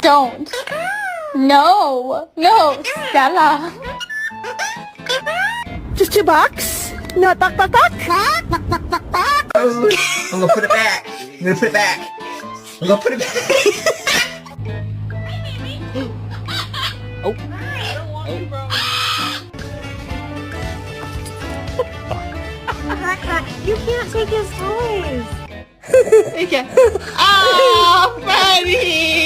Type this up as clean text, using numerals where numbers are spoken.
Don't. No. No, Stella. Just $2? Not buck. Oh, I'm gonna put it back. I'm gonna put it back. I'm gonna put it back. Oh. You can't take his toys. Okay. Oh, Freddie!